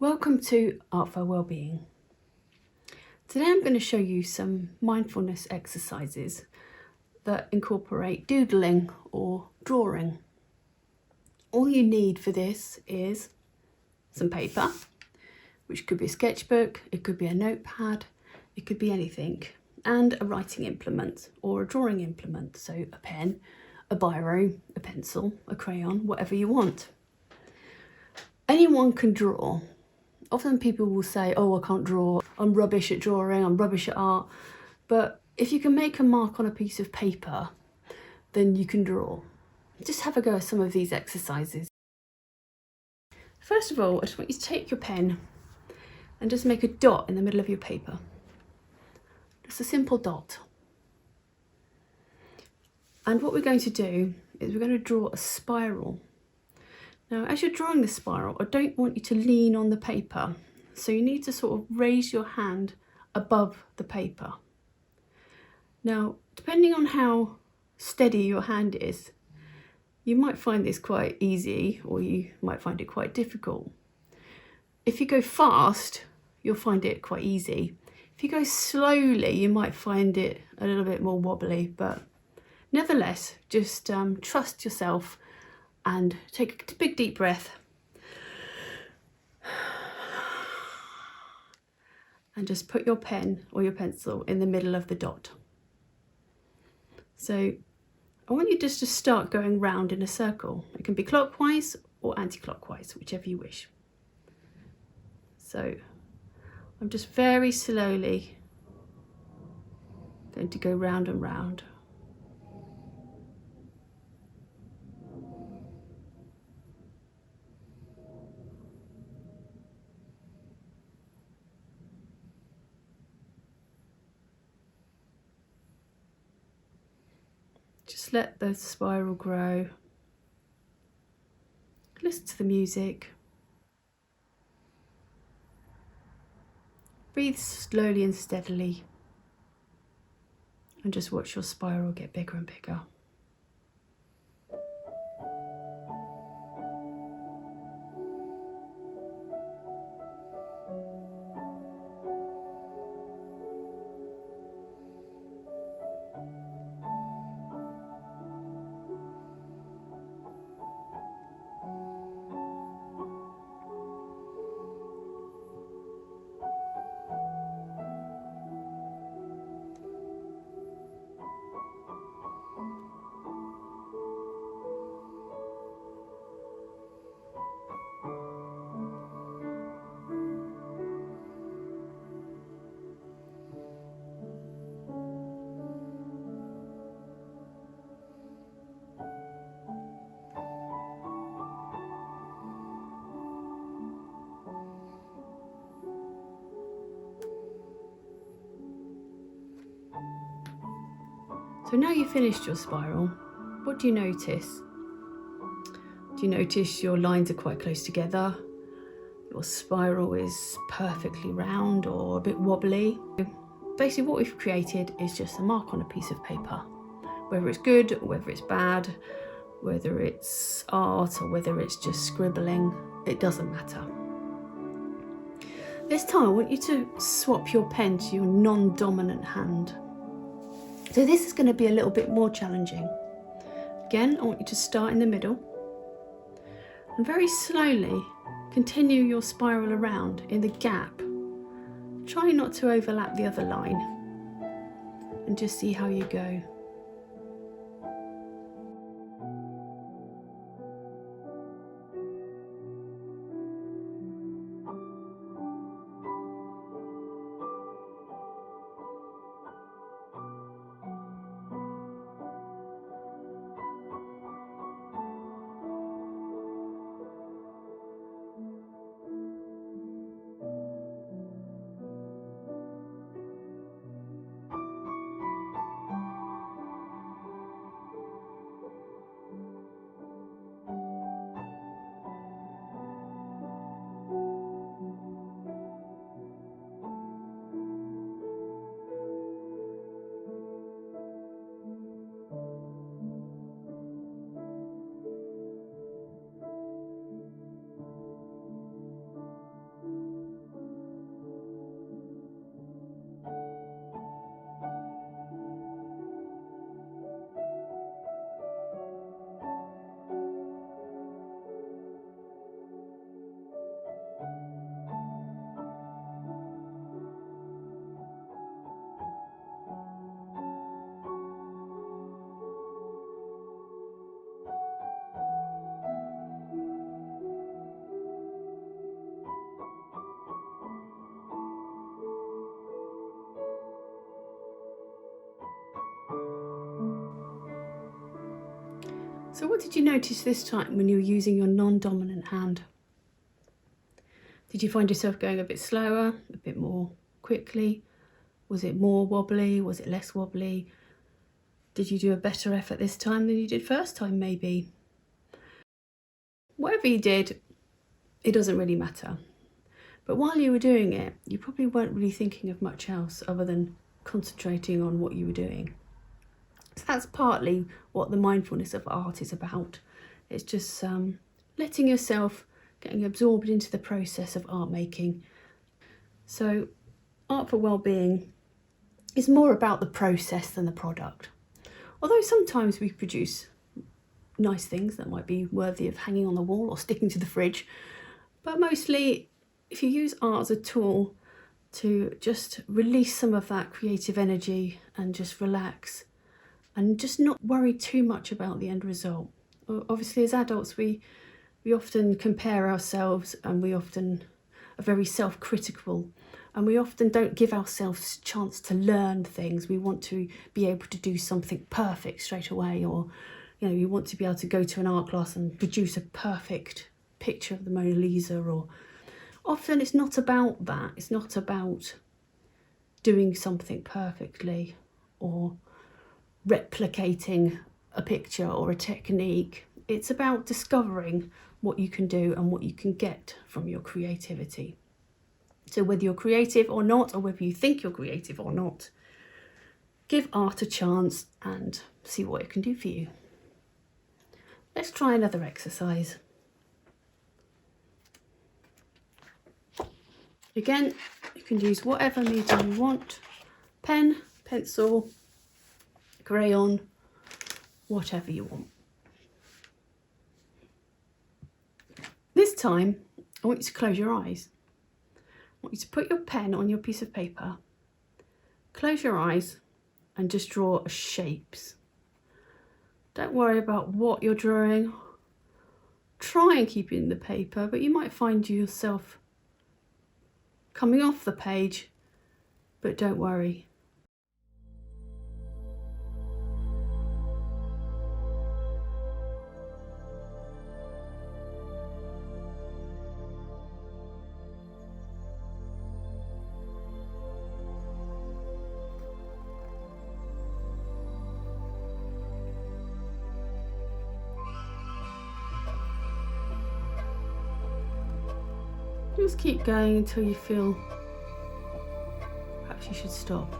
Welcome to Art for Wellbeing. Today I'm going to show you some mindfulness exercises that incorporate doodling or drawing. All you need for this is some paper, which could be a sketchbook, it could be a notepad, it could be anything, and a writing implement or a drawing implement, so a pen, a biro, a pencil, a crayon, whatever you want. Anyone can draw. Often people will say, oh, I can't draw, I'm rubbish at drawing, I'm rubbish at art. But if you can make a mark on a piece of paper, then you can draw. Just have a go at some of these exercises. First of all, I just want you to take your pen and just make a dot in the middle of your paper. Just a simple dot. And what we're going to do is we're going to draw a spiral. Now, as you're drawing the spiral, I don't want you to lean on the paper. So you need to sort of raise your hand above the paper. Now, depending on how steady your hand is, you might find this quite easy or you might find it quite difficult. If you go fast, you'll find it quite easy. If you go slowly, you might find it a little bit more wobbly, but nevertheless, just trust yourself and take a big deep breath. And just put your pen or your pencil in the middle of the dot. So I want you just to start going round in a circle. It can be clockwise or anti-clockwise, whichever you wish. So I'm just very slowly going to go round and round. Just let the spiral grow. Listen to the music. Breathe slowly and steadily. And just watch your spiral get bigger and bigger. So now you've finished your spiral, what do you notice? Do you notice your lines are quite close together? Your spiral is perfectly round or a bit wobbly? Basically what we've created is just a mark on a piece of paper. Whether it's good or whether it's bad, whether it's art or whether it's just scribbling, it doesn't matter. This time I want you to swap your pen to your non-dominant hand. So this is going to be a little bit more challenging. Again, I want you to start in the middle and very slowly continue your spiral around in the gap. Try not to overlap the other line and just see how you go. So what did you notice this time when you were using your non-dominant hand? Did you find yourself going a bit slower, a bit more quickly? Was it more wobbly? Was it less wobbly? Did you do a better effort this time than you did first time, maybe? Whatever you did, it doesn't really matter. But while you were doing it, you probably weren't really thinking of much else other than concentrating on what you were doing. So that's partly what the mindfulness of art is about. It's just letting yourself getting absorbed into the process of art making. So art for well-being is more about the process than the product. Although sometimes we produce nice things that might be worthy of hanging on the wall or sticking to the fridge, but mostly if you use art as a tool to just release some of that creative energy and just relax and just not worry too much about the end result. Obviously, as adults, we often compare ourselves, and we often are very self-critical, and we often don't give ourselves a chance to learn things. We want to be able to do something perfect straight away, or you want to be able to go to an art class and produce a perfect picture of the Mona Lisa. Or often it's not about that. It's not about doing something perfectly or replicating a picture or a technique. It's about discovering what you can do and what you can get from your creativity. So whether you're creative or not, or whether you think you're creative or not, give art a chance and see what it can do for you. Let's try another exercise. Again, you can use whatever medium you want: pen, pencil, crayon, whatever you want. This time, I want you to close your eyes. I want you to put your pen on your piece of paper, close your eyes, and just draw shapes. Don't worry about what you're drawing. Try and keep it in the paper, but you might find yourself coming off the page, but don't worry. Just keep going until you feel perhaps you should stop.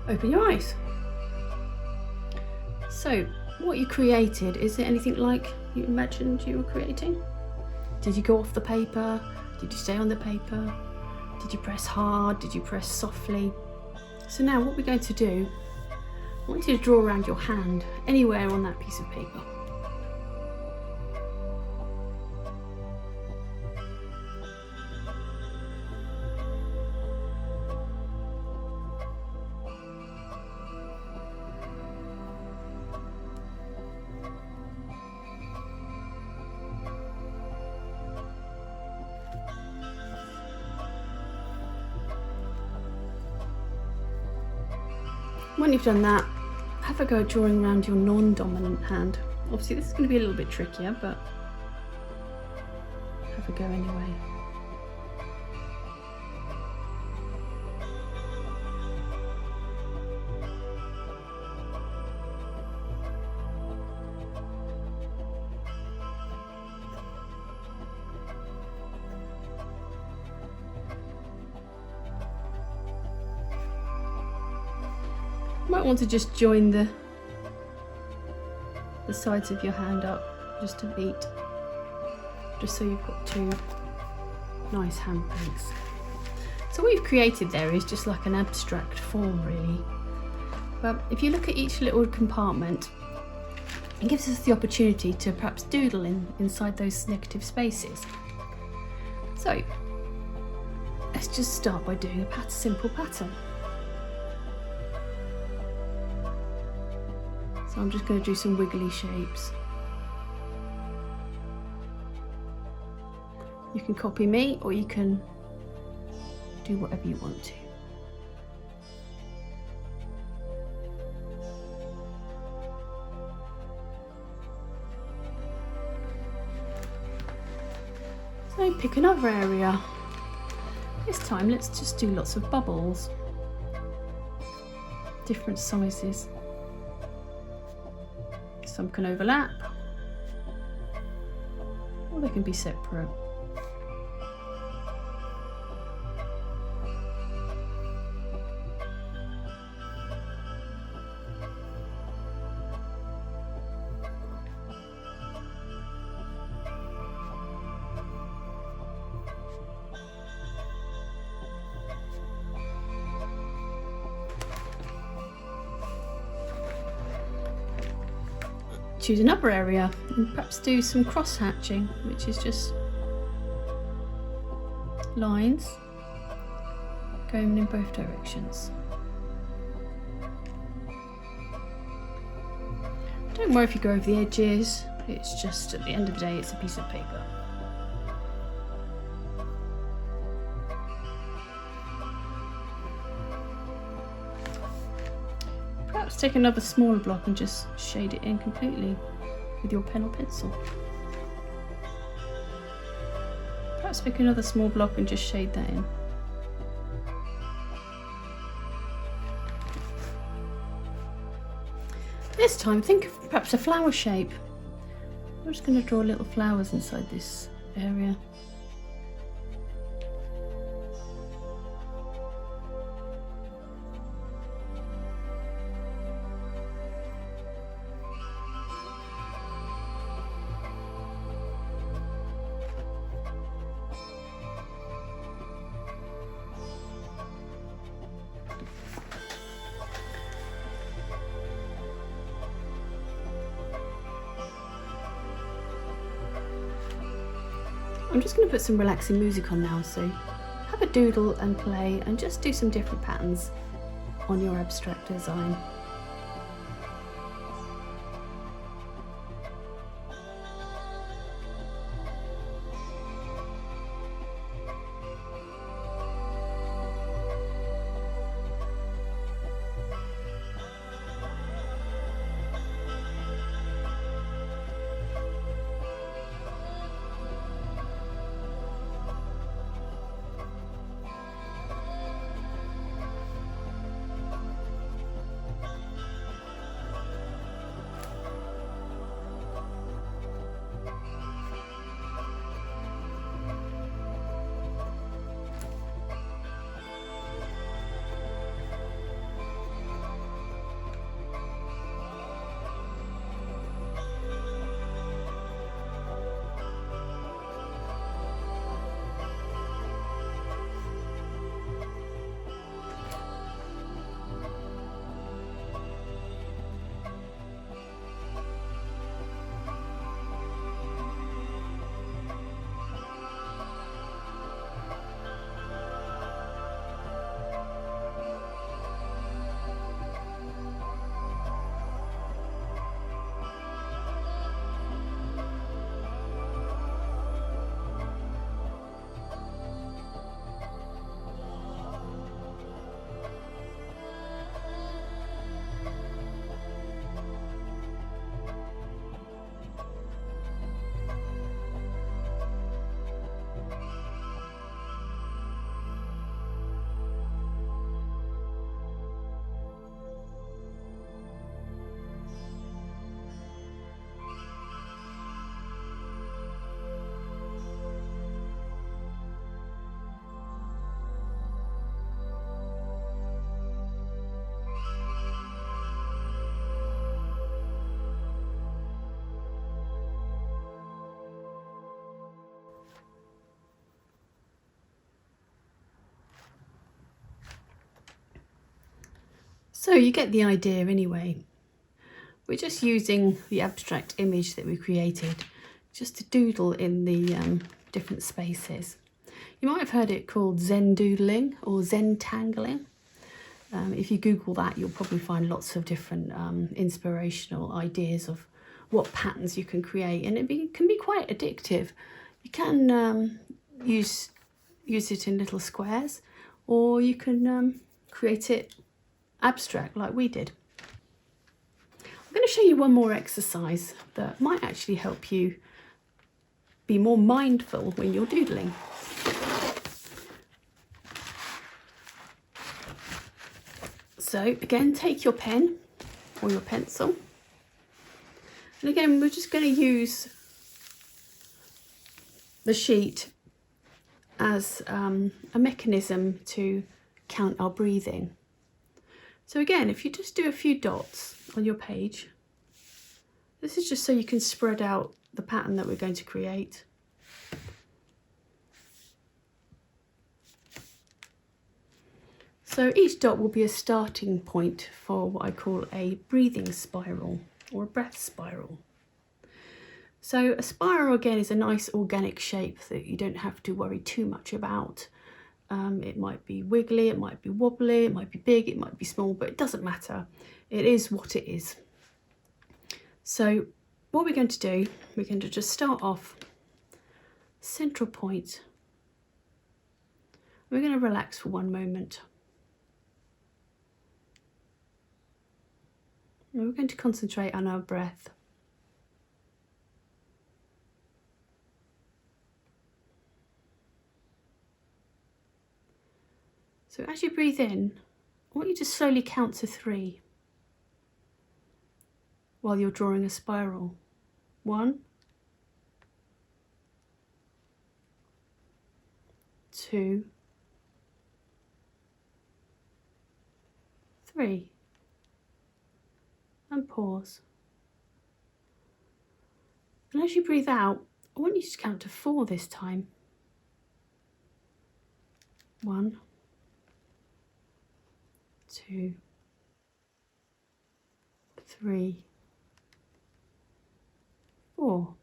Open your eyes. So, what you created, is it anything like you imagined you were creating? Did you go off the paper? Did you stay on the paper? Did you press hard? Did you press softly? So now what we're going to do, I want you to draw around your hand, anywhere on that piece of paper. When you've done that, have a go at drawing around your non-dominant hand. Obviously this is going to be a little bit trickier, but have a go anyway. You might want to just join the sides of your hand up just a beat, just so you've got two nice handprints. So what you've created there is just like an abstract form, really. But if you look at each little compartment, it gives us the opportunity to perhaps doodle inside those negative spaces. So let's just start by doing a simple pattern. So I'm just going to do some wiggly shapes. You can copy me, or you can do whatever you want to. So pick another area. This time let's just do lots of bubbles. Different sizes. Some can overlap, or they can be separate. Choose another area and perhaps do some cross hatching, which is just lines going in both directions. Don't worry if you go over the edges, it's just at the end of the day it's a piece of paper. Perhaps take another smaller block and just shade it in completely with your pen or pencil. Perhaps pick another small block and just shade that in. This time think of perhaps a flower shape. I'm just going to draw little flowers inside this area. I'm just going to put some relaxing music on now, so have a doodle and play and just do some different patterns on your abstract design. So you get the idea anyway. We're just using the abstract image that we created just to doodle in the different spaces. You might have heard it called Zen doodling or Zen tangling. If you Google that, you'll probably find lots of different inspirational ideas of what patterns you can create, and it can be quite addictive. You can use it in little squares, or you can create it abstract like we did. I'm going to show you one more exercise that might actually help you be more mindful when you're doodling. So again, take your pen or your pencil, and again we're just going to use the sheet as a mechanism to count our breathing. So again, if you just do a few dots on your page, this is just so you can spread out the pattern that we're going to create. So each dot will be a starting point for what I call a breathing spiral or a breath spiral. So a spiral again is a nice organic shape that you don't have to worry too much about. It might be wiggly, it might be wobbly, it might be big, it might be small, but it doesn't matter. It is what it is. So what we're going to do, we're going to just start off central point. We're going to relax for one moment. And we're going to concentrate on our breath. So as you breathe in, I want you to slowly count to 3 while you're drawing a spiral. 1, 2, 3, and pause. And as you breathe out, I want you to count to 4 this time. 1, 2, 3, 4.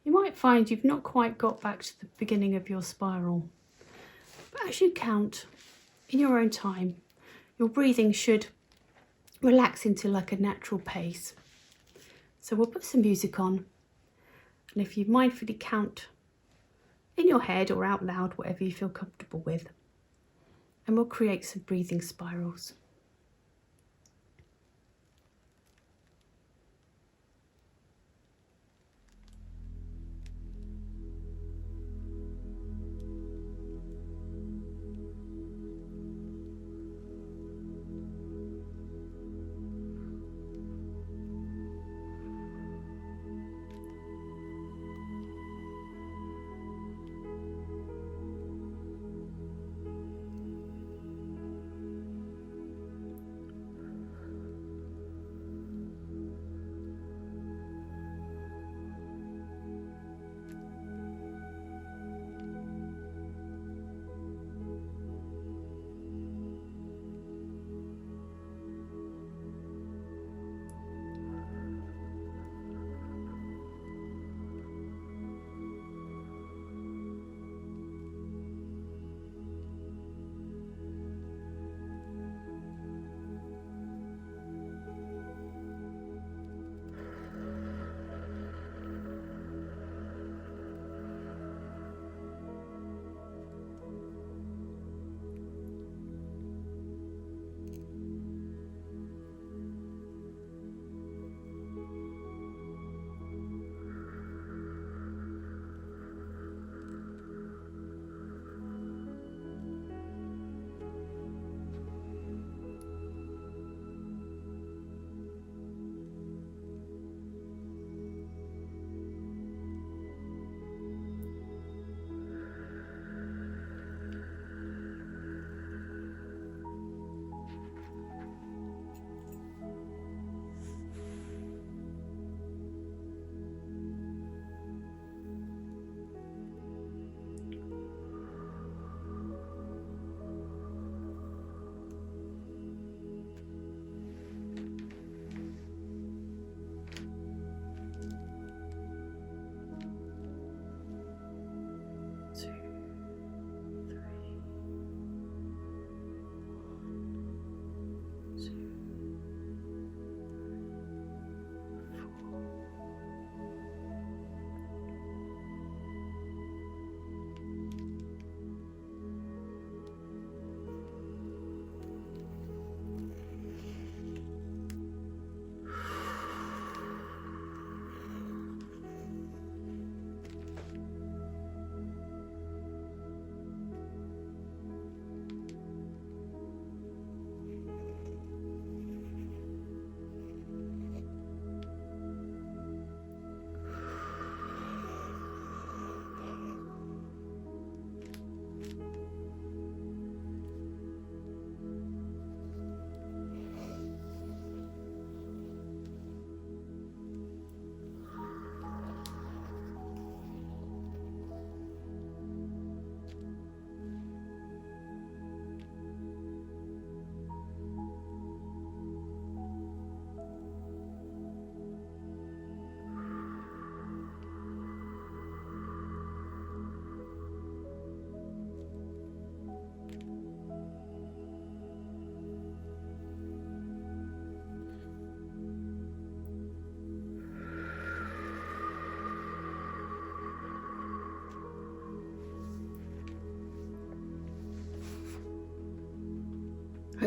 You might find you've not quite got back to the beginning of your spiral, but as you count in your own time, your breathing should relax into like a natural pace. So we'll put some music on, and if you mindfully count in your head or out loud, whatever you feel comfortable with, and we'll create some breathing spirals.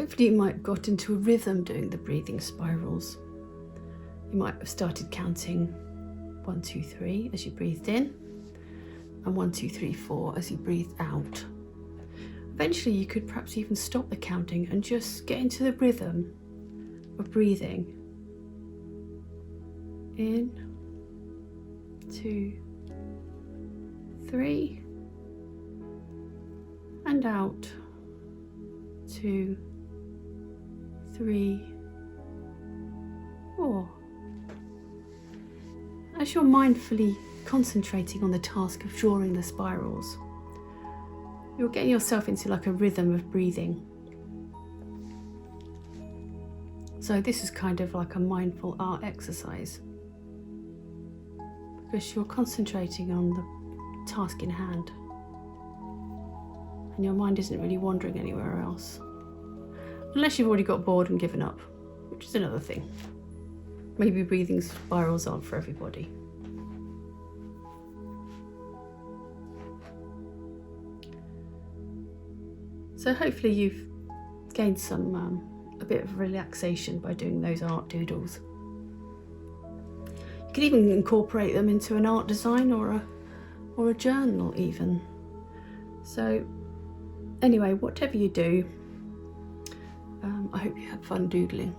hopefully you might have got into a rhythm doing the breathing spirals. You might have started counting 1, 2, 3 as you breathed in, and 1, 2, 3, 4 as you breathed out. Eventually you could perhaps even stop the counting and just get into the rhythm of breathing. In, 2, 3, and out, 2, 3, 4. As you're mindfully concentrating on the task of drawing the spirals, you're getting yourself into like a rhythm of breathing. So this is kind of like a mindful art exercise, because you're concentrating on the task in hand and your mind isn't really wandering anywhere else, unless you've already got bored and given up, which is another thing. Maybe breathing spirals aren't for everybody. So hopefully you've gained a bit of relaxation by doing those art doodles. You could even incorporate them into an art design or a journal even. So anyway, whatever you do, I hope you have fun doodling.